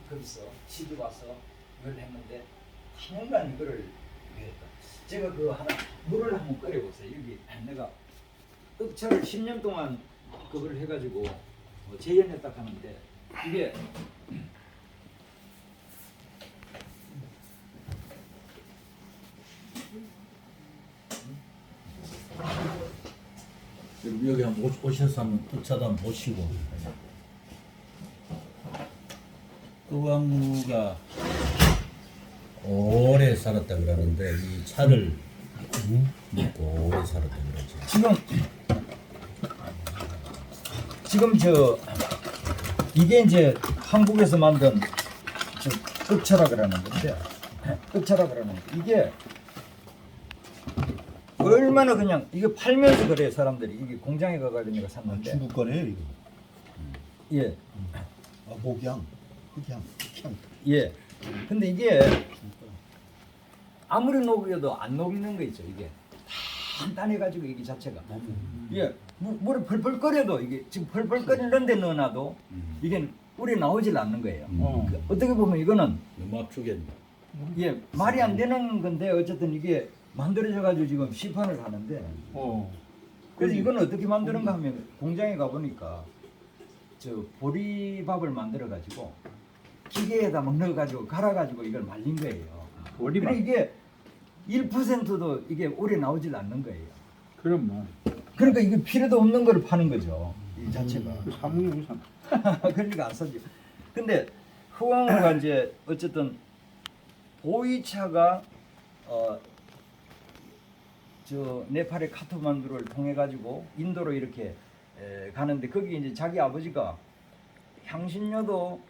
거기서 시집 와서 이걸 했는데 4년간 이거를 했다. 제가 그 하나 물을 한번 끓여보세요. 여기 내가 읍차를 10년 동안 그걸 해가지고 재현했다 하는데 이게 여기 한번 오셔서 한번 흑차도 한번 보시고. 끄왕무가 오래 살았다 그러는데 이 차를 먹고 오래 살았다 그러죠. 지금 이게 이제 한국에서 만든 흑차라 그러는 건데 흑차라 그러는 거 이게 얼마나 그냥 이거 팔면서 그래요 사람들이. 이게 공장에 가가지고 내가 샀는데 중국 거네요 이거. 예. 아 목양, 흑양, 흑양. 예. 근데 이게 아무리 녹여도 안 녹는 거 있죠. 이게 단단해가지고 이게 자체가. 예. 물을 펄펄 끓여도 이게 지금 펄펄 끓이는데 넣어놔도 이게 물이 나오질 않는 거예요. 어떻게 보면 이거는 너무 압축했네. 예 말이 안 되는 건데 어쨌든 이게 만들어져가지고 지금 시판을 하는데. 그래서 이거는 어떻게 만드는가 하면 공장에 가보니까 보리밥을 만들어가지고 기계에다 막 넣어가지고 갈아가지고 이걸 말린 거예요. 보리밥. 근데 이게 1%도 이게 오래 나오질 않는 거예요. 그럼 뭐 그러니까 이게 필요도 없는 걸 파는 거죠. 이 자체가. 그 사먹는 우산. 그러니까 안 사죠. 근데 후왕후가 이제 어쨌든 보이차가 네팔의 카트만두를 통해 가지고 인도로 이렇게 가는데 거기 이제 자기 아버지가 향신료도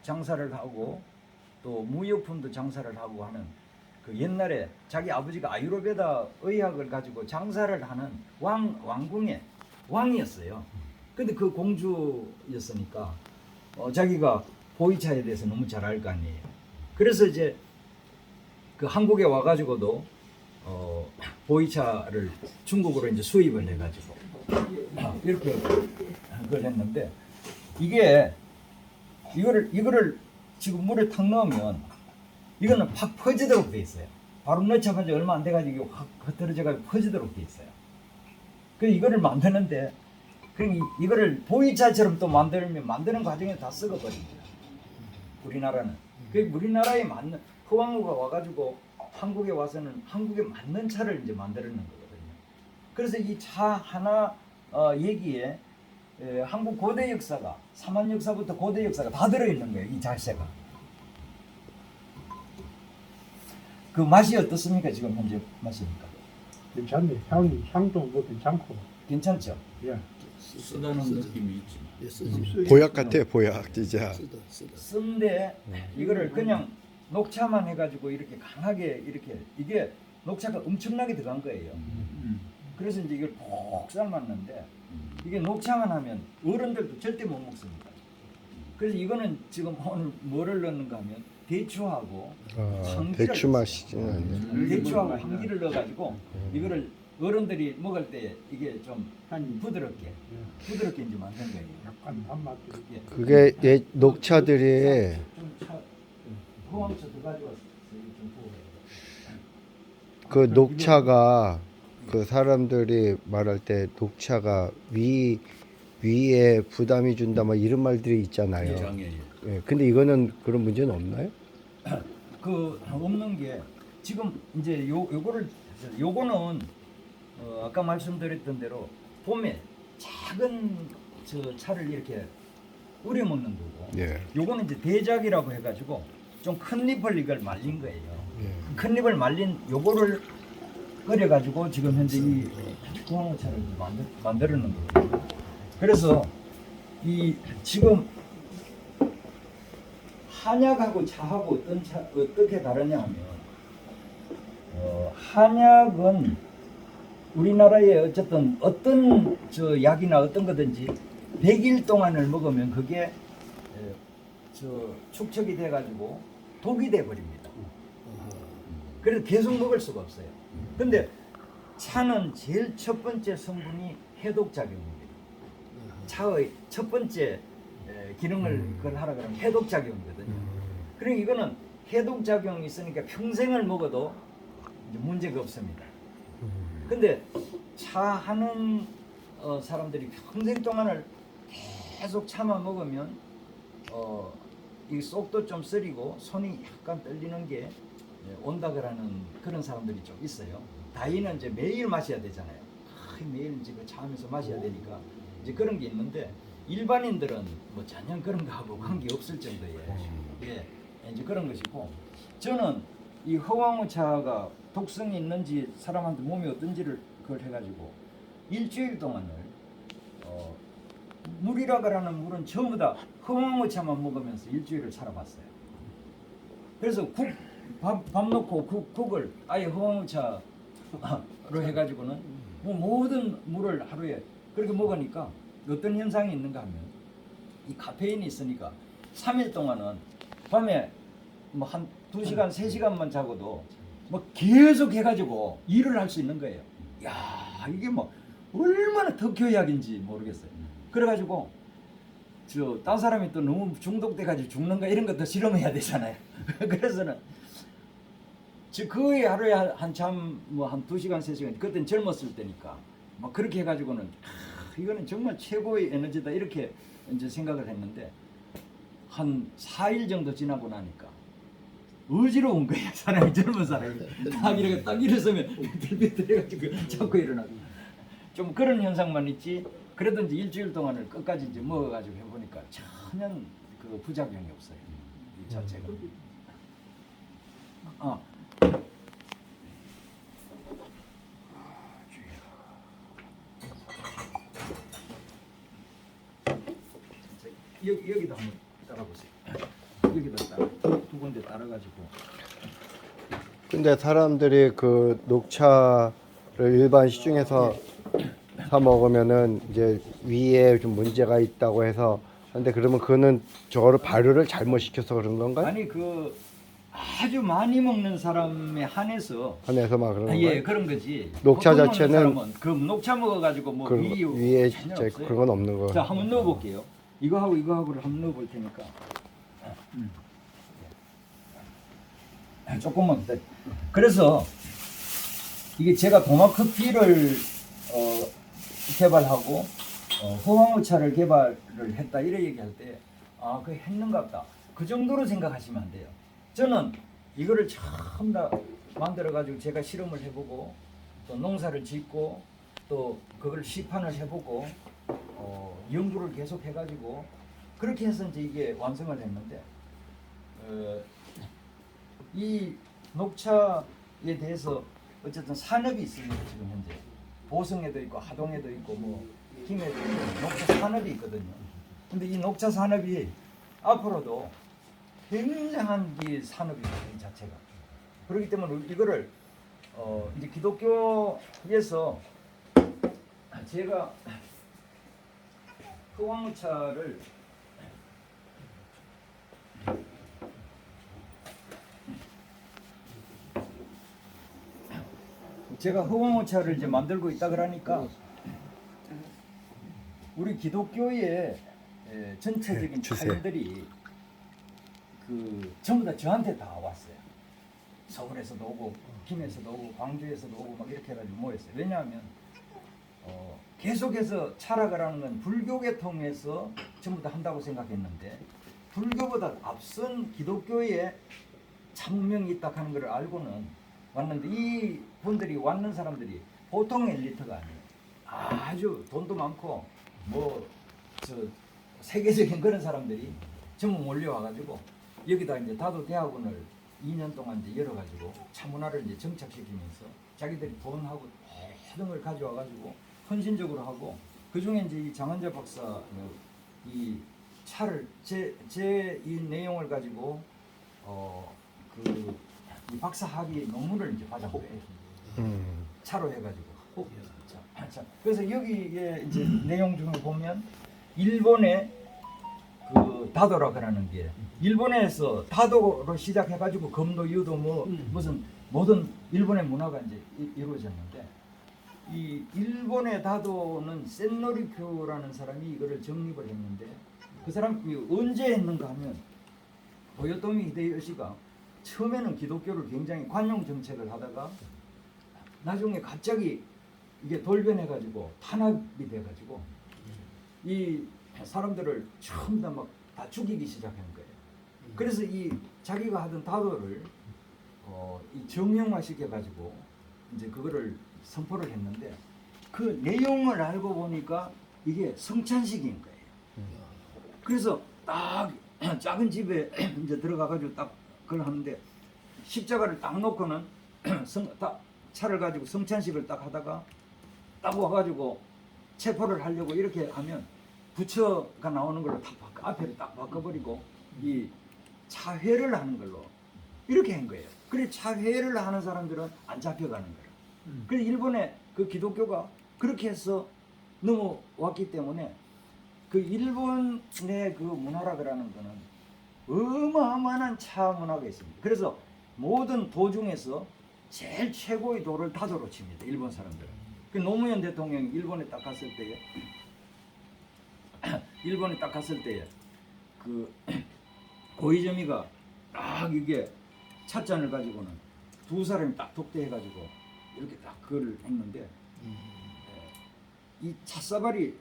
장사를 하고 또 무역품도 장사를 하고 하는 그 옛날에 자기 아버지가 아유르베다 의학을 가지고 장사를 하는 왕궁의 왕이었어요. 근데 그 공주였으니까 자기가 보이차에 대해서 너무 잘 알 거 아니에요. 그래서 이제 그 한국에 와가지고도 보이차를 중국으로 이제 수입을 해가지고 이렇게 그걸 했는데 이게 이거를 지금 물에 탁 넣으면 이거는 팍 퍼지도록 돼 있어요. 바로 넣자마자 얼마 안 돼가지고 확 흩어져가지고 퍼지도록 돼 있어요. 그래서 이거를 만드는데 이거를 보이차처럼 또 만드는 과정에 다 썩어버립니다. 우리나라는. 그 우리나라에 맞는 후왕후가 와가지고 한국에 와서는 한국에 맞는 차를 이제 만드는 거거든요. 그래서 이 차 하나 얘기에 한국 고대 역사가 삼한 역사부터 고대 역사가 다 들어있는 거예요. 이 자세가. 그 맛이 어떻습니까? 지금 현재 맛입니까? 괜찮네. 향도 뭐 괜찮고. 괜찮죠? 예. 쓰다는 느낌이 있지. 보약 같아 보약 진짜. 쓴데 이거를 그냥 녹차만 해가지고 이렇게 강하게 이렇게 이게 녹차가 엄청나게 들어간 거예요. 그래서 이제 이걸 푹 삶았는데 이게 녹차만 하면 어른들도 절대 못 먹습니다. 그래서 이거는 지금 오늘 뭐를 넣는가 하면 대추하고 황기를 대추 맛이지는 않네. 대추하고 황기를 넣어가지고 이거를 어른들이 먹을 때 이게 좀 부드럽게 이제 만든 거예요. 약간 단맛도 있고. 예. 그게 옛 녹차들이 후황차 더 가져왔어요. 좀 부어요. 그 녹차가 그 사람들이 말할 때 녹차가 위에 부담이 준다 막 이런 말들이 있잖아요. 장애. 예, 근데 이거는 그런 문제는 없나요? 그 없는 게 지금 이제 요거는 아까 말씀드렸던 대로 봄에 작은 차를 이렇게 우려 먹는 거고 예. 요거는 이제 대작이라고 해가지고 좀 큰 잎을 이걸 말린 거예요. 예. 큰 잎을 말린 요거를 끓여가지고 지금 현재 이 후황차를 만들어는 거거든요. 그래서 이 지금 한약하고 차하고 어떻게 다르냐 하면 한약은 우리나라에 어떤 약이나 어떤 거든지 100일 동안을 먹으면 그게 축적이 돼가지고 독이 돼버립니다. 그래서 계속 먹을 수가 없어요. 근데 차는 제일 첫 번째 성분이 해독작용입니다. 차의 첫 번째 기능을 그걸 하라 그러면 해독 작용이거든요. 그러니까 이거는 해독 작용이 있으니까 평생을 먹어도 이제 문제가 없습니다. 근데 차 하는 사람들이 평생 동안을 계속 참아 먹으면 이 속도 좀 쓰리고 손이 약간 떨리는 게 온다 그러는 그런 사람들이 좀 있어요. 다이는 이제 매일 마셔야 되잖아요. 매일 이제 그 차하면서 마셔야 되니까 이제 그런 게 있는데 일반인들은 뭐 전혀 그런 거하고 관계 없을 정도예요. 예, 이제 그런 것이고 저는 이 허황우차가 독성이 있는지 사람한테 몸이 어떤지를 그걸 해가지고 일주일 동안을 물이라 그러는 물은 전부 다 허황우차만 먹으면서 일주일을 살아봤어요. 그래서 밥 넣고 국을 아예 허황우차로 해가지고는 뭐 모든 물을 하루에 그렇게 먹으니까 어떤 현상이 있는가 하면 이 카페인이 있으니까 3일 동안은 밤에 뭐 한 2시간, 3시간만 자고도 뭐 계속 해가지고 일을 할 수 있는 거예요. 야, 이게 뭐 얼마나 덕효약인지 모르겠어요. 그래가지고 딴 사람이 또 너무 중독돼가지고 죽는가 이런 것도 실험해야 되잖아요. 그래서는 거의 하루에 한참 뭐 한 2시간, 3시간 그때는 젊었을 때니까 막 그렇게 해가지고는 이거는 정말 최고의 에너지다 이렇게 이제 생각을 했는데 한 4일 정도 지나고 나니까 어지러운 거예요. 사람이 젊은 사람이 딱 일어서면 비틀비틀해가지고 자꾸 일어나고 좀 그런 현상만 있지. 그래도 이제 일주일 동안을 끝까지 이제 먹어가지고 해보니까 전혀 그 부작용이 없어요. 이 자체가. 여기도 한번 따라보세요. 여기다 두 군데 따라가지고. 근데 사람들이 그 녹차를 일반 시중에서 사 먹으면은 이제 위에 좀 문제가 있다고 해서 근데 그러면 그거는 저거를 발효를 잘못 시켜서 그런 건가요? 아니 그 아주 많이 먹는 사람에 한해서 막 그런 예 거예요? 그런 거지. 녹차 보통 먹는 자체는 사람은 그 녹차 먹어가지고 뭐 위에 전혀 진짜 없어요. 그런 건 없는 거. 자 한번 넣어볼게요. 이거하고를 한번 넣어볼 테니까. 조금만 더. 그래서 이게 제가 도마 커피를 개발하고 허황우차를 개발을 했다 이래 얘기할 때 그 했는갑다 그 정도로 생각하시면 안 돼요. 저는 이거를 처음 다 만들어 가지고 제가 실험을 해보고 또 농사를 짓고 또 그걸 시판을 해보고 연구를 계속 해가지고 그렇게 해서 이제 이게 완성을 했는데 이 녹차에 대해서 어쨌든 산업이 있습니다. 지금 현재 보성에도 있고 하동에도 있고 뭐 김해도 있고 녹차 산업이 있거든요. 근데 이 녹차 산업이 앞으로도 굉장한 이 산업입니다. 이 자체가. 그렇기 때문에 이거를 이제 기독교에서 제가 허황우차를 제가 허황우차를 이제 만들고 있다 그러니까 우리 기독교의 전체적인 타인들이 그 전부 다 저한테 다 왔어요. 서울에서도 오고 김해에서도 오고 광주에서도 오고 막 이렇게 해가지고 모였어요. 왜냐하면 계속해서 차락이라는 건 불교계통에서 전부 다 한다고 생각했는데 불교보다 앞선 기독교의 참명이 있다 하는 걸 알고는 왔는데 이 분들이 왔는 사람들이 보통 엘리트가 아니에요. 아주 돈도 많고 뭐 세계적인 그런 사람들이 전부 몰려와가지고 여기다 이제 다도 대학원을 2년 동안 이제 열어가지고 차문화를 이제 정착시키면서 자기들이 돈하고 모든 걸 가져와가지고 헌신적으로 하고 그 중에 이제 이 장원자 박사 이 차를 제 이 내용을 가지고 이 박사 학위 논문을 이제 받은 거예요. 차로 해가지고. 자, 그래서 여기에 이제 내용 중에 보면 일본의 그 다도라 그러는 게 일본에서 다도로 시작해가지고 검도 유도 뭐 무슨 모든 일본의 문화가 이제 이루어졌는데 이 일본의 다도는 센노리쿄라는 사람이 이거를 정립을 했는데 그 사람이 언제 했는가 하면 도요토미 히데요시가 처음에는 기독교를 굉장히 관용 정책을 하다가 나중에 갑자기 이게 돌변해가지고 탄압이 돼가지고 이 사람들을 처음 다 막 다 죽이기 시작한 거예요. 그래서 이 자기가 하던 다도를 이 정형화 시켜가지고 이제 그거를 선포를 했는데 그 내용을 알고 보니까 이게 성찬식인 거예요. 그래서 딱 작은 집에 이제 들어가가지고 딱 그걸 하는데 십자가를 딱 놓고는 딱 차를 가지고 성찬식을 딱 하다가 딱 와가지고 체포를 하려고 이렇게 하면 부처가 나오는 걸로 딱 앞에를 딱 바꿔버리고 이 차회를 하는 걸로 이렇게 한 거예요. 그래 차회를 하는 사람들은 안 잡혀가는 거예요. 그래서 일본의 그 기독교가 그렇게 해서 넘어왔기 때문에 그 일본의 그 문화라 그러는 거는 어마어마한 차 문화가 있습니다. 그래서 모든 도 중에서 제일 최고의 도를 다도로 칩니다. 일본 사람들은. 그 노무현 대통령이 일본에 딱 갔을 때에 그 고이즈미가 딱 이게 찻잔을 가지고는 두 사람이 딱 독대해가지고 이렇게 딱 그걸 했는데 이 찻사발이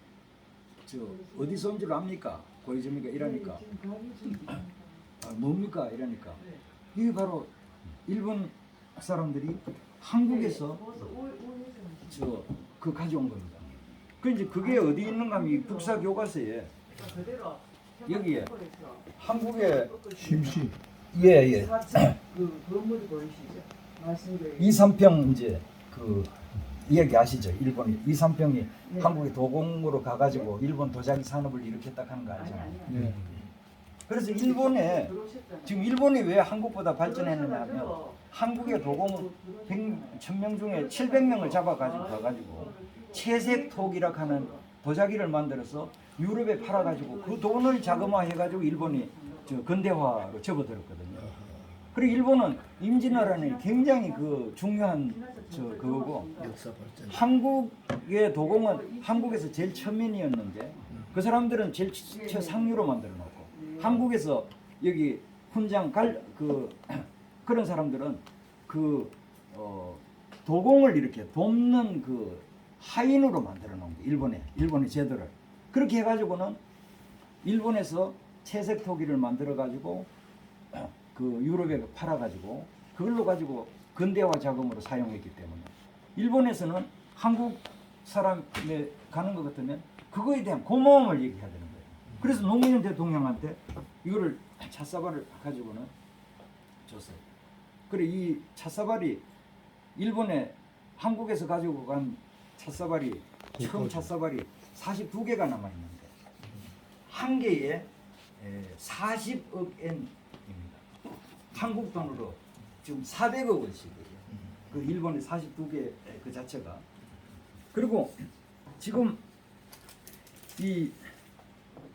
저 어디서 온 줄 압니까? 고이즈미가 이러니까 뭡니까? 이러니까 이게 바로 일본 사람들이 한국에서 그 가져온 겁니다. 그 이제 그게 어디 있는가 하면 이 북사 교과서에 여기에 한국의 심시. 예예 그 건물이 보이시죠? 말씀드린 2, 3평 이제 그 이야기 아시죠? 일본이 2, 3평이 네. 한국의 도공으로 가가지고 일본 도자기 산업을 일으켰다 하는 거 아니 알잖아요. 아니. 네. 그래서 일본에 들어오셨잖아요. 지금 일본이 왜 한국보다 발전했느냐 하면 한국의 도공은 1000명 중에 700명을 잡아가지고 가가지고 채색톡이라고 하는 도자기를 만들어서 유럽에 팔아가지고 그 돈을 자금화해가지고 일본이 저 근대화로 접어들었거든요. 그리고 일본은 임진왜란이 굉장히 그 중요한 그거고 역사 발전. 한국의 도공은 한국에서 제일 천민이었는데 그 사람들은 제일 최상류로 만들어 놓고 한국에서 여기 훈장 그런 사람들은 그 도공을 이렇게 돕는 그 하인으로 만들어 놓은 거예요. 일본의 제도를 그렇게 해가지고는 일본에서 채색 토기를 만들어 가지고 그 유럽에 팔아가지고 그걸로 가지고 근대화 자금으로 사용했기 때문에 일본에서는 한국 사람에 가는 것 같으면 그거에 대한 고마움을 얘기해야 되는 거예요. 그래서 노무현 대통령한테 이거를 찻사발을 가지고는 줬어요. 그래 이 찻사발이 일본에 한국에서 가지고 간 찻사발이 처음 찻사발이 42개가 남아 있는데 한 개에 40억 엔입니다. 한국 돈으로 지금 400억 원씩이에요. 그 일본의 42개 그 자체가. 그리고 지금 이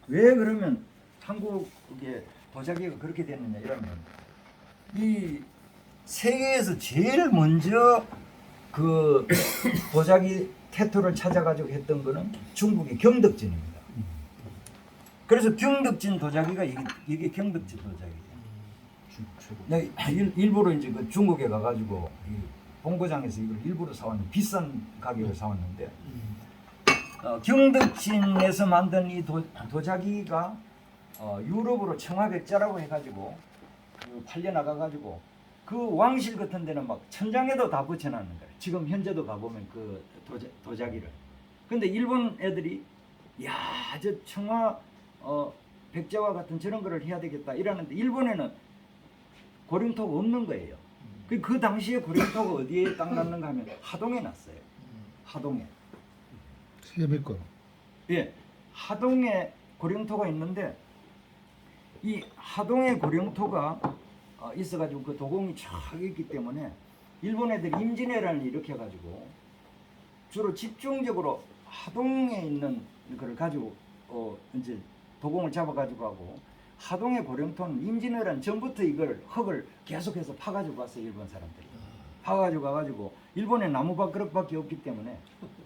왜 그러면 한국의 도자기가 그렇게 됐느냐 이러면 이 세계에서 제일 먼저 그 도자기 태토를 찾아가지고 했던 거는 중국의 경덕진입니다. 그래서 경덕진 도자기가 이게 경덕진 도자기예요. 내가 일부러 이제 그 중국에 가가지고 이 본고장에서 이걸 일부러 사왔는데 비싼 가격을 사왔는데 경덕진에서 만든 이 도자기가 유럽으로 청화백자라고 해가지고 그 팔려 나가가지고 그 왕실 같은 데는 막 천장에도 다 붙여놨는 거예요. 지금 현재도 가보면 그 도자기를. 근데 일본 애들이 야, 저 청화 백자와 같은 저런 거를 해야 되겠다 이러는데 일본에는 고령토가 없는 거예요. 그 당시에 고령토가 어디에 딱 났는가 하면 하동에 났어요. 하동에. 세배권. 예, 하동에 고령토가 있는데 이 하동에 고령토가 있어가지고 그 도공이 쫙 있기 때문에 일본 애들이 임진왜란을 일으켜가지고 주로 집중적으로 하동에 있는 그걸 가지고 이제 도공을 잡아가지고 하고 하동의 고령토는 임진왜란 전부터 이걸 흙을 계속해서 파가지고 왔어요. 일본 사람들이 파가지고 가가지고 일본에 나무밭그릇밖에 없기 때문에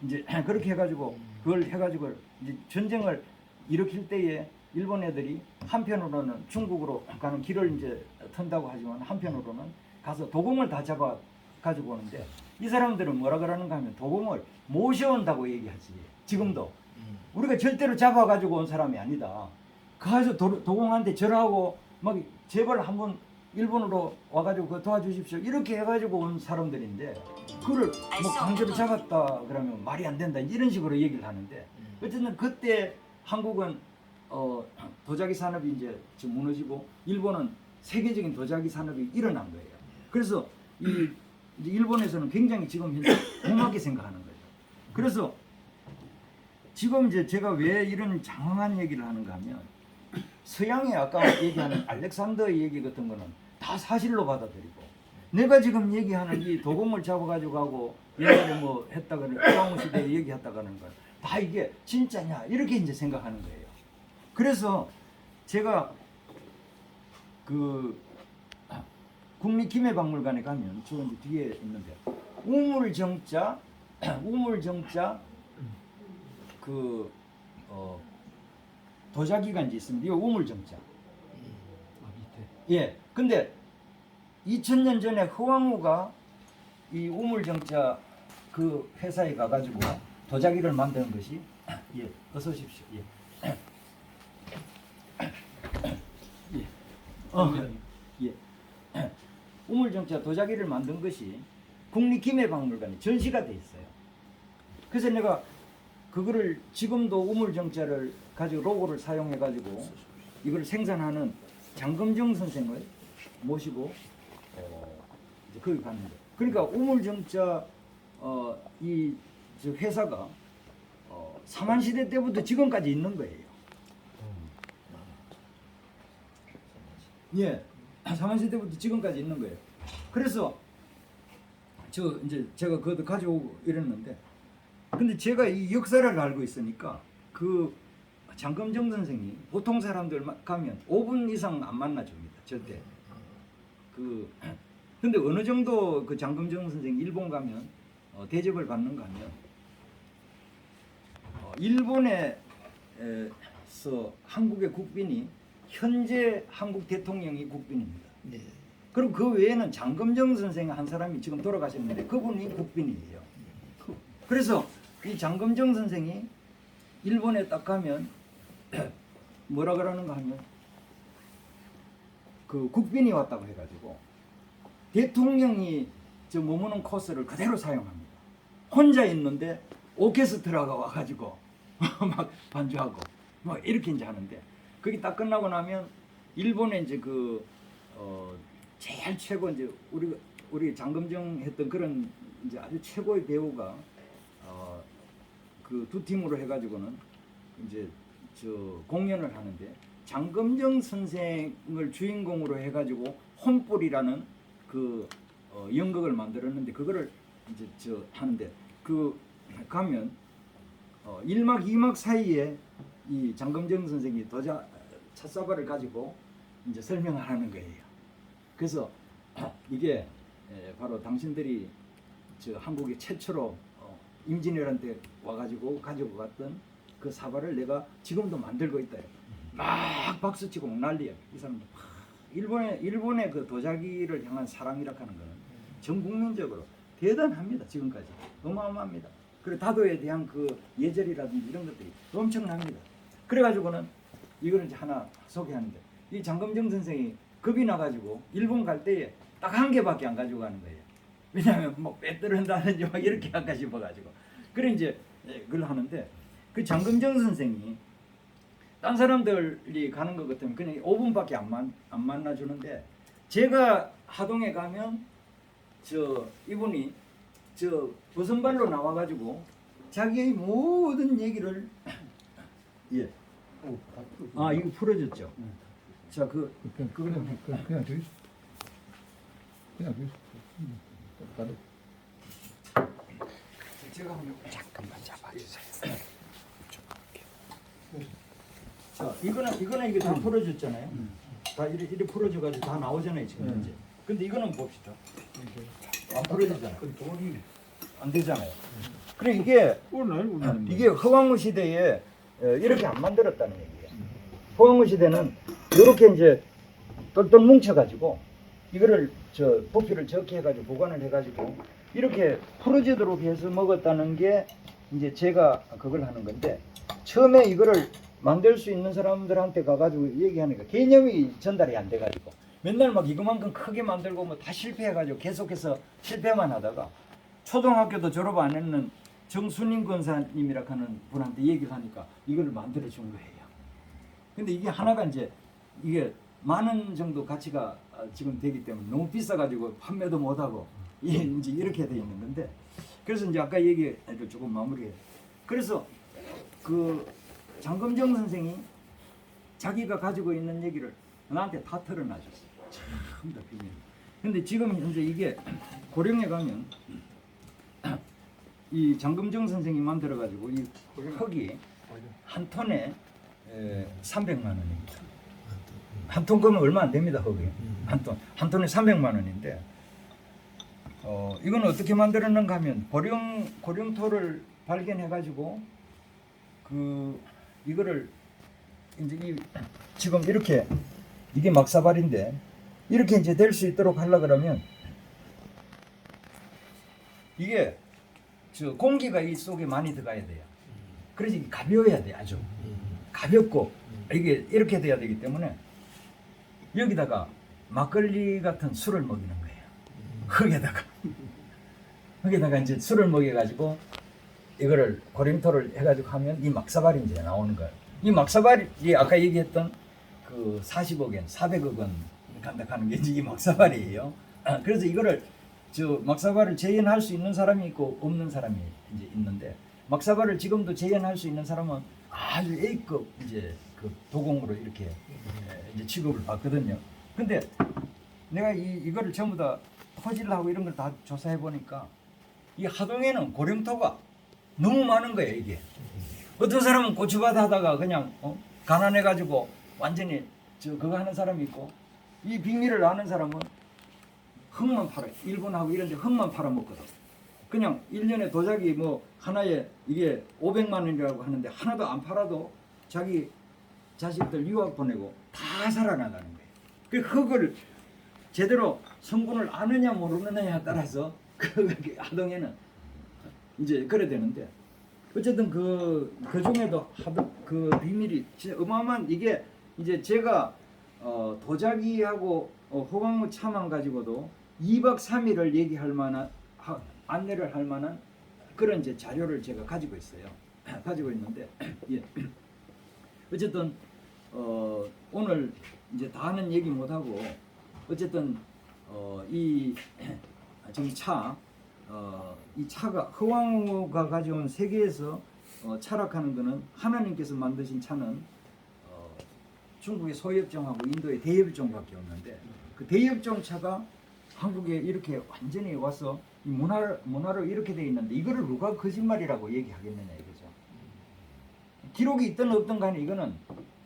이제 그렇게 해가지고 그걸 해가지고 이제 전쟁을 일으킬 때에 일본 애들이 한편으로는 중국으로 가는 길을 이제 턴다고 하지만 한편으로는 가서 도공을 다 잡아 가지고 오는데 이 사람들은 뭐라 그러는가 하면 도공을 모셔온다고 얘기하지. 지금도 우리가 절대로 잡아 가지고 온 사람이 아니다. 가서 도공한테 절하고 막 제발 한번 일본으로 와가지고 그거 도와주십시오 이렇게 해가지고 온 사람들인데 그를 뭐 강제로 잡았다 그러면 말이 안 된다 이런 식으로 얘기를 하는데 어쨌든 그때 한국은 도자기 산업이 이제 좀 무너지고 일본은 세계적인 도자기 산업이 일어난 거예요. 그래서 이 이제 일본에서는 굉장히 지금 현재 공하게 생각하는 거예요. 그래서 지금 이제 제가 왜 이런 장황한 얘기를 하는가 하면 서양의 아까 얘기하는 알렉산더의 얘기 같은 거는 다 사실로 받아들이고 내가 지금 얘기하는 이 도공을 잡아가지고 가고 옛날에 뭐 했다가는 호황우 시대에 얘기했다가는 건 다 이게 진짜냐 이렇게 이제 생각하는 거예요. 그래서 제가 그 국립기매박물관에 가면 저 이제 뒤에 있는데 우물정자 그 도자기가 이제 있습니다. 이 우물정자. 예. 근데 2000년 전에 허왕우가 이 우물정자 그 회사에 가가지고 도자기를 만드는 것이 예. 어서 오십시오. 예. 예. 예. 우물정자 도자기를 만든 것이 국립기매박물관에 전시가 돼 있어요. 그래서 내가 그거를 지금도 우물정자를 가지고 로고를 사용해 가지고 이걸 생산하는 장금정 선생을 모시고 이제 거기 갔는데 그러니까 우물정자 이 저 회사가 사만시대 때부터 지금까지 있는 거예요. 예, 사만시대 때부터 지금까지 있는 거예요. 그래서 저 이제 제가 그것도 가져오고 이랬는데 근데 제가 이 역사를 알고 있으니까 그 장금정 선생이 보통 사람들 가면 5분 이상 안 만나줍니다. 절대. 근데 어느 정도 그 장금정 선생 일본 가면 대접을 받는가 하면 일본에서 한국의 국빈이 현재 한국 대통령이 국빈입니다. 네. 그리고 그 외에는 장금정 선생 한 사람이 지금 돌아가셨는데 그분이 국빈이에요. 그래서 이 장금정 선생이 일본에 딱 가면 뭐라 그러는가 하면 그 국빈이 왔다고 해가지고 대통령이 저 머무는 코스를 그대로 사용합니다. 혼자 있는데 오케스트라가 와가지고 막 반주하고 뭐 이렇게 이제 하는데 그게 딱 끝나고 나면 일본에 이제 제일 최고 이제 우리 장금정 했던 그런 이제 아주 최고의 배우가 그 두 팀으로 해가지고는 이제 저 공연을 하는데 장금정 선생을 주인공으로 해가지고 혼불이라는 그 연극을 만들었는데 그거를 이제 저 하는데 그 가면 1막 2막 사이에 이 장금정 선생이 찻사발을 가지고 이제 설명을 하는 거예요. 그래서 이게 바로 당신들이 저 한국에 최초로 임진왜란 와가지고 가지고 갔던 그 사발을 내가 지금도 만들고 있다. 막 박수치고 막 난리야. 이 사람들 일본의 그 도자기를 향한 사랑이라 하는 거는 전 국민적으로 대단합니다. 지금까지 어마어마합니다. 그리고 다도에 대한 그 예절이라든지 이런 것들이 엄청납니다. 그래가지고는 이거는 이제 하나 소개하는데 이 장금정 선생이 겁이 나가지고 일본 갈 때에 딱 한 개밖에 안 가지고 가는 거예요. 왜냐하면 뭐 빼뜨른다든지 막 이렇게 할까 싶어가지고 그래 이제 그걸 하는데 그 장금정 선생이 딴 사람들이 가는 것 같으면 그냥 5분밖에 안 만나주는데 제가 하동에 가면 저 이분이 저 버선발로 나와가지고 자기의 모든 얘기를 예. 아 이거 풀어졌죠. 자 그냥 돼 있어. 그냥 돼 있어. 나도 제가 한번 잠깐만 잡아주세요. 자 이거는 이게 다 풀어졌잖아요. 다 이렇게 풀어져가지고 다 나오잖아요 지금 현재. 근데 이거는 봅시다. 안 풀어지잖아요. 안 되잖아요. 그래 이게 허왕우 시대에 이렇게 안 만들었다는 얘기예요. 호황우 시대는 이렇게 이제 똘똘 뭉쳐가지고 이거를 저 부피를 적게 해가지고 보관을 해가지고 이렇게 풀어지도록 해서 먹었다는 게 이제 제가 그걸 하는 건데 처음에 이거를 만들 수 있는 사람들한테 가가지고 얘기하니까 개념이 전달이 안 돼가지고 맨날 막 이거만큼 크게 만들고 뭐 다 실패해가지고 계속해서 실패만 하다가 초등학교도 졸업 안 했는 정순임 권사님이라 하는 분한테 얘기를 하니까 이걸 만들어 준 거예요. 근데 이게 하나가 이제 이게 만원 정도 가치가 지금 되기 때문에 너무 비싸가지고 판매도 못하고 이제 이렇게 돼 있는 건데 그래서 이제 아까 얘기를 조금 마무리해. 그래서 그 장금정 선생이 자기가 가지고 있는 얘기를 나한테 다 털어놔줬어요. 참 다 비밀. 근데 지금 현재 이게 고령에 가면 이 장금정 선생이 만들어가지고 이 흙이 한 톤에 300만 원입니다. 한 톤 거면 얼마 안 됩니다. 흙이 한 톤에 300만 원인데 이건 어떻게 만들었는가 하면 고령토를 발견해가지고 그 이거를 이제 지금 이렇게 이게 막사발인데 이렇게 이제 될 수 있도록 하려 그러면 이게 저 공기가 이 속에 많이 들어가야 돼요. 그래서 이게 가벼워야 돼. 아주 가볍고 이게 이렇게 돼야 되기 때문에 여기다가 막걸리 같은 술을 먹이는 거예요. 흙에다가 이제 술을 먹여가지고 이거를 고림토를 해가지고 하면 이 막사발이 이제 나오는 거예요. 이 막사발이 아까 얘기했던 그 40억엔 400억 원 간다 하는 게 이 막사발이에요. 그래서 이거를 저 막사발을 재현할 수 있는 사람이 있고 없는 사람이 이제 있는데 막사발을 지금도 재현할 수 있는 사람은 아주 A급 이제 그 도공으로 이렇게 이제 취급을 받거든요. 근데 내가 이거를 전부 다 토질하고 이런 걸 다 조사해 보니까 이 하동에는 고령토가 너무 많은 거예요. 이게 어떤 사람은 고추밭 하다가 그냥 가난해 가지고 완전히 저 그거 하는 사람이 있고 이 빅미를 아는 사람은 흙만 팔아. 일본하고 이런 데 흙만 팔아먹거든. 그냥 1년에 도자기 뭐 하나에 이게 500만 원이라고 하는데 하나도 안 팔아도 자기 자식들 유학 보내고 다 살아나가는 거예요. 그 흙을 제대로 성분을 아느냐 모르느냐에 따라서 그 하동에는 이제 그래 되는데 어쨌든 그 중에도 그 비밀이 진짜 어마어마한 이게 이제 제가 도자기하고 호강무 차만 가지고도 2박 3일을 얘기할 만한 안내를 할 만한 그런 이제 자료를 제가 가지고 있어요. 가지고 있는데 예. 어쨌든 오늘 이제 다는 얘기 못 하고 어쨌든 이 지금 이 차가 허왕우가 가져온 세계에서 차락하는 것은 하나님께서 만드신 차는 중국의 소엽종하고 인도의 대엽종밖에 없는데 그 대엽종 차가 한국에 이렇게 완전히 와서 이 문화로 이렇게 돼 있는데 이거를 누가 거짓말이라고 얘기하겠느냐 이거죠. 기록이 있든 없든 간에 이거는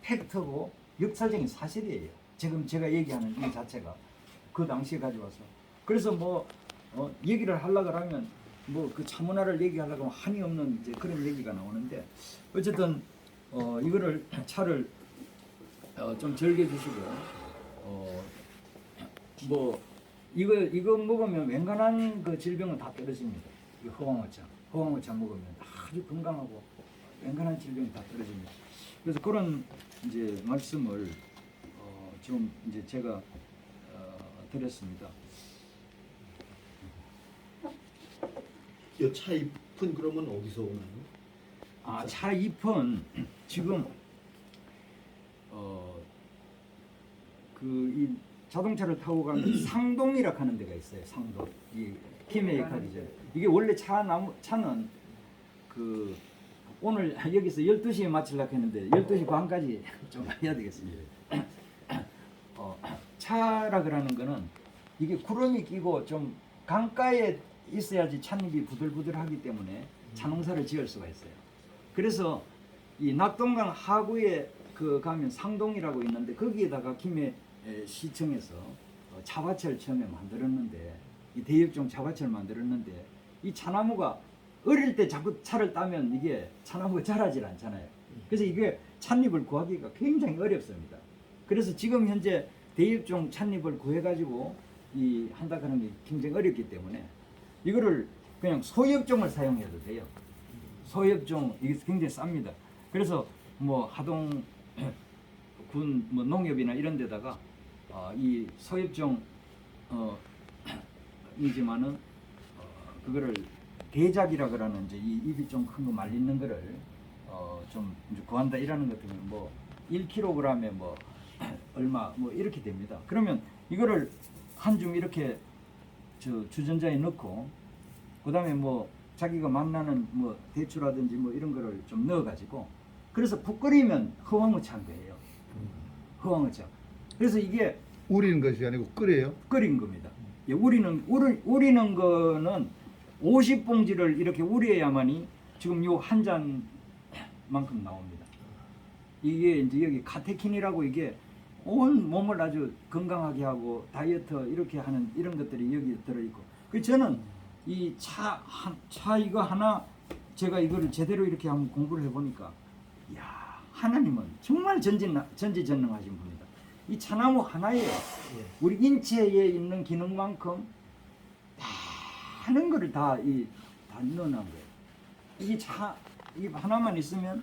팩트고 역사적인 사실이에요. 지금 제가 얘기하는 이 자체가 그 당시에 가져와서 그래서 뭐 얘기를 하려고 하면 뭐 그 차문화를 얘기하려고 하면 한이 없는 이제 그런 얘기가 나오는데 어쨌든 이거를 차를 좀 즐겨 주시고 뭐 이거 먹으면 웬간한 그 질병은 다 떨어집니다. 이 허황어차 먹으면 아주 건강하고 웬간한 질병이 다 떨어집니다. 그래서 그런 이제 말씀을 좀 이제 제가 드렸습니다. 이 차 잎은 그러면 어디서 오나요? 차 잎은 지금 그 이 자동차를 타고 가면 상동이라 하는 데가 있어요. 상동. 이 키메이카리죠. 이게 원래 차는 그 오늘 여기서 12시에 마치려고 했는데 12시 반까지 좀 해야 되겠습니다. 차라 그러는 거는 이게 구름이 끼고 좀 강가에 있어야지 찻잎이 부들부들하기 때문에 차농사를 지을 수가 있어요. 그래서 이 낙동강 하구에 그 가면 상동이라고 있는데 거기에다가 김해 시청에서 차밭을 처음에 만들었는데 이 대엽종 차밭을 만들었는데 이 차나무가 어릴 때 자꾸 차를 따면 이게 차나무가 자라질 않잖아요. 그래서 이게 찻잎을 구하기가 굉장히 어렵습니다. 그래서 지금 현재 대엽종 찻잎을 구해가지고 이 한다 하는 게 굉장히 어렵기 때문에 이거를 그냥 소엽종을 사용해도 돼요. 소엽종 이게 굉장히 쌉니다. 그래서 뭐 하동 군 뭐 농협이나 이런 데다가 이 소엽종 이지만은 그거를 대작이라 그러는 이제 이 잎이 좀 큰 거 말리는 거를 좀 이제 구한다 이라는 것 때문에 뭐 1kg에 뭐 얼마 뭐 이렇게 됩니다. 그러면 이거를 한 줌 이렇게 저 주전자에 넣고 그다음에 뭐 자기가 만나는 뭐 대추라든지 뭐 이런 거를 좀 넣어가지고 그래서 푹 끓이면 허황우차인 거예요. 허황우차. 그래서 이게 우리는 것이 아니고 끓여요. 끓인 겁니다. 예, 우리는 거는 50봉지를 이렇게 우려야만이 지금 요 한 잔만큼 나옵니다. 이게 이제 여기 카테킨이라고 이게 온 몸을 아주 건강하게 하고 다이어트 이렇게 하는 이런 것들이 여기 들어있고 그 저는 이 차 이거 하나 제가 이거를 제대로 이렇게 한번 공부를 해보니까 야 하나님은 정말 전지전능하신 분이다. 이 차나무 하나에 우리 인체에 있는 기능만큼 많은 거를 다 넣어놓은 거예요. 이 하나만 있으면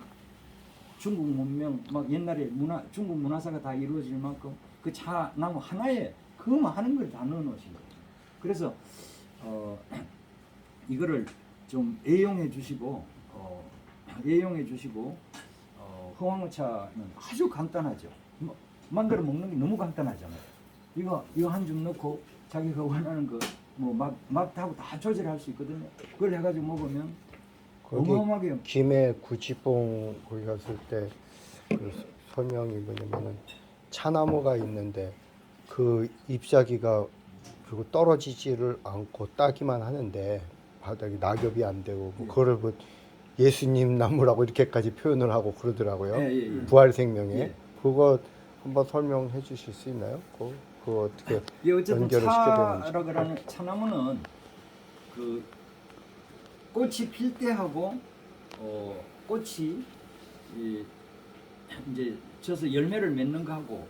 중국 문명 막 옛날에 중국 문화사가 다 이루어질 만큼 그 차나무 하나에 그거만 하는 걸 다 넣어놓으신 거예요. 그래서 이거를 좀 애용해 주시고 허황우차는 아주 간단하죠. 뭐, 만들어 먹는 게 너무 간단하잖아요. 이거 한 줌 넣고 자기가 원하는 거 뭐 맛하고 다 조절할 수 있거든요. 그걸 해가지고 먹으면 거기 어마어마하게 김해 구치봉 거기 갔을 때 그 설명이 뭐냐면은 차나무가 있는데 그 잎사귀가 그리고 떨어지지를 않고 따기만 하는데 바닥에 낙엽이 안 되고 뭐 그거를 뭐 예수님 나무라고 이렇게까지 표현을 하고 그러더라고요. 예. 부활생명에 예. 그거 한번 설명해 주실 수 있나요? 그거 어떻게 이 어쨌든 연결을 시켜야 되는지. 차라 그러는 차나무는 그 꽃이 필 때하고 꽃이 이제 져서 열매를 맺는 거하고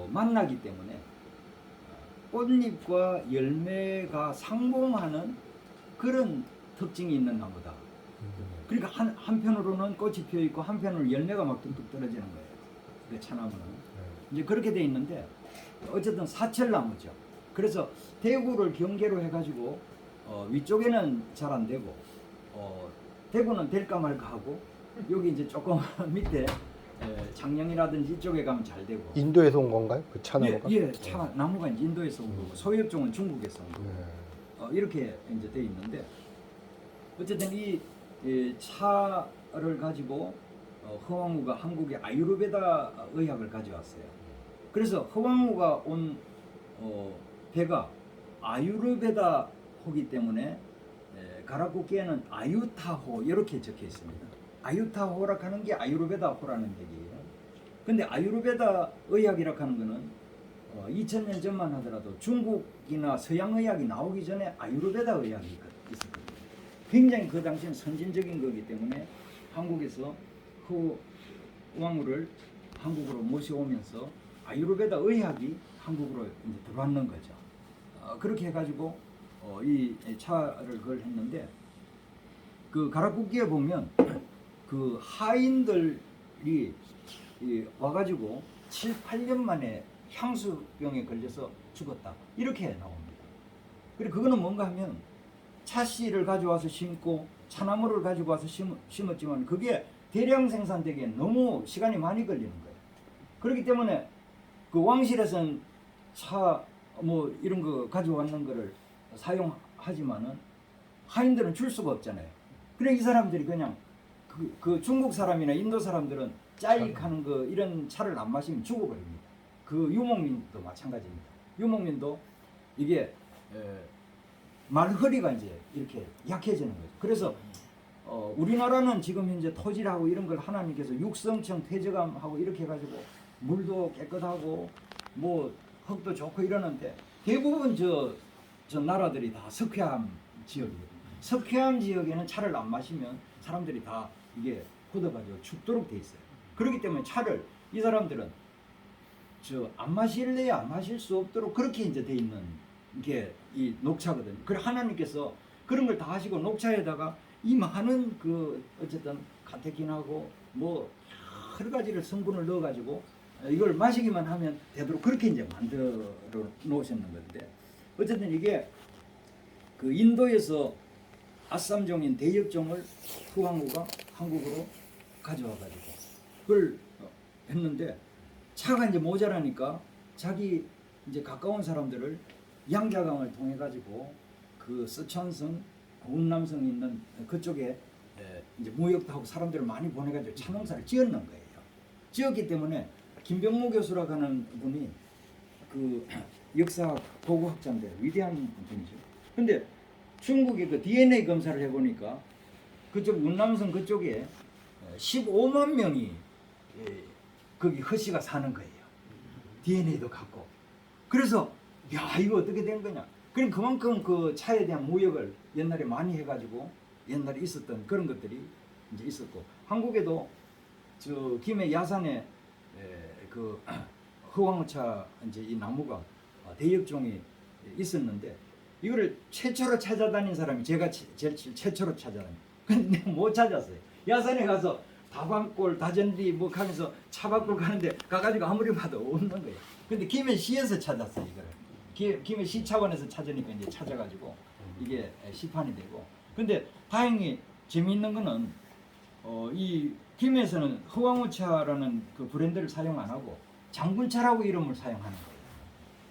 만나기 때문에 꽃잎과 열매가 상봉하는 그런 특징이 있는 나무다. 그러니까 한편으로는 꽃이 피어 있고 한편으로 열매가 막 뚝뚝 떨어지는 거예요. 그 차나무는 이제 그렇게 돼 있는데 어쨌든 사철나무죠. 그래서 대구를 경계로 해가지고 위쪽에는 잘 안 되고 대구는 될까 말까 하고 여기 이제 조금 밑에 장령이라든지 이쪽에 가면 잘 되고. 인도에서 온 건가요? 그 차나무가? 예, 나무가 이제 인도에서 온 거고 소엽종은 중국에서 온 거고 이렇게 이제 돼 있는데 어쨌든 이 차를 가지고 허황우가 한국의 아유르베다 의학을 가져왔어요. 그래서 허황우가 온 배가 아유르베다 호기 때문에 가라쿠키에는 아유타호 이렇게 적혀 있습니다. 아유타호라 하는 게 아유르베다호라는 얘기예요. 근데 아유르베다 의학이라 하는 거는 2000년 전만 하더라도 중국이나 서양 의학이 나오기 전에 아유르베다 의학이 있었거든요. 굉장히 그 당시엔 선진적인 거기 때문에 한국에서 허황우를 한국으로 모셔오면서 아유르베다 의학이 한국으로 이제 들어왔는 거죠. 그렇게 해가지고 이 차를 그걸 했는데 그 가라쿠키에 보면 그 하인들이 와가지고 7, 8년 만에 향수병에 걸려서 죽었다 이렇게 나옵니다. 그리고 그거는 뭔가 하면 차씨를 가져와서 심고 차나무를 가지고 와서 심었지만 그게 대량 생산되기에 너무 시간이 많이 걸리는 거예요. 그렇기 때문에 그 왕실에서는 차 뭐 이런 거 가져왔는 거를 사용하지만은 하인들은 줄 수가 없잖아요. 그래 이 사람들이 그냥 그 중국 사람이나 인도 사람들은 짜익하는 거 이런 차를 안 마시면 죽어버립니다. 그 유목민도 마찬가지입니다. 유목민도 이게 말허리가 이제 이렇게 약해지는 거죠. 그래서 우리나라는 지금 현재 토질하고 이런 걸 하나님께서 육성청 퇴적암하고 이렇게 해가지고 물도 깨끗하고 뭐 흙도 좋고 이러는데 대부분 저 나라들이 다 석회암 지역이거든요. 석회암 지역에는 차를 안 마시면 사람들이 다 이게 굳어가지고 죽도록 돼 있어요. 그렇기 때문에 차를 이 사람들은 저 안 마실래야 안 마실 수 없도록 그렇게 이제 돼 있는 게 이 녹차거든요. 그래 하나님께서 그런 걸 다 하시고 녹차에다가 이 많은 그 어쨌든 카테킨하고 뭐 여러 가지를 성분을 넣어가지고 이걸 마시기만 하면 되도록 그렇게 이제 만들어 놓으셨는 건데 어쨌든 이게 그 인도에서 아쌈종인 대역종을 후황후가 한국으로 가져와가지고 그걸 했는데 차가 이제 모자라니까 자기 이제 가까운 사람들을 양자강을 통해 가지고 그 서천성, 운남성 있는 그쪽에 이제 무역도 하고 사람들을 많이 보내가지고 차 농사를 지었는 거예요. 지었기 때문에 김병무 교수라고 하는 분이 그 역사 고고학자인데 위대한 분이죠. 근데 중국의 그 DNA 검사를 해보니까 그쪽 운남성 그쪽에 15만 명이 거기 허씨가 사는 거예요. DNA도 갖고. 그래서 야 이거 어떻게 된 거냐. 그럼 그만큼 그 차에 대한 무역을 옛날에 많이 해가지고 옛날에 있었던 그런 것들이 이제 있었고 한국에도 저 김해 야산에 그 허황우차 이제 이 나무가 대역종이 있었는데 이거를 최초로 찾아다닌 사람이 제가 제일 최초로 찾아다니. 근데 못 찾았어요. 야산에 가서 다방골, 다전리 뭐 하면서 차박골 가는데 가가지고 아무리 봐도 없는 거예요. 근데 김해시에서 찾았어요 이거를. 김해시 차원에서 찾으니까 이제 찾아가지고 이게 시판이 되고. 근데 다행히 재미있는 거는 이 김해에서는 허황우차라는 그 브랜드를 사용 안 하고 장군차라고 이름을 사용하는 거예요.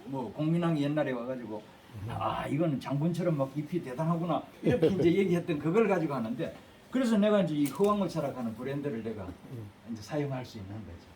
뭐 공민왕이 옛날에 와가지고 아 이거는 장군처럼 막 잎이 대단하구나 이렇게 이제 얘기했던 그걸 가지고 하는데 그래서 내가 이제 이 허황우차라고 하는 브랜드를 내가 이제 사용할 수 있는 거죠.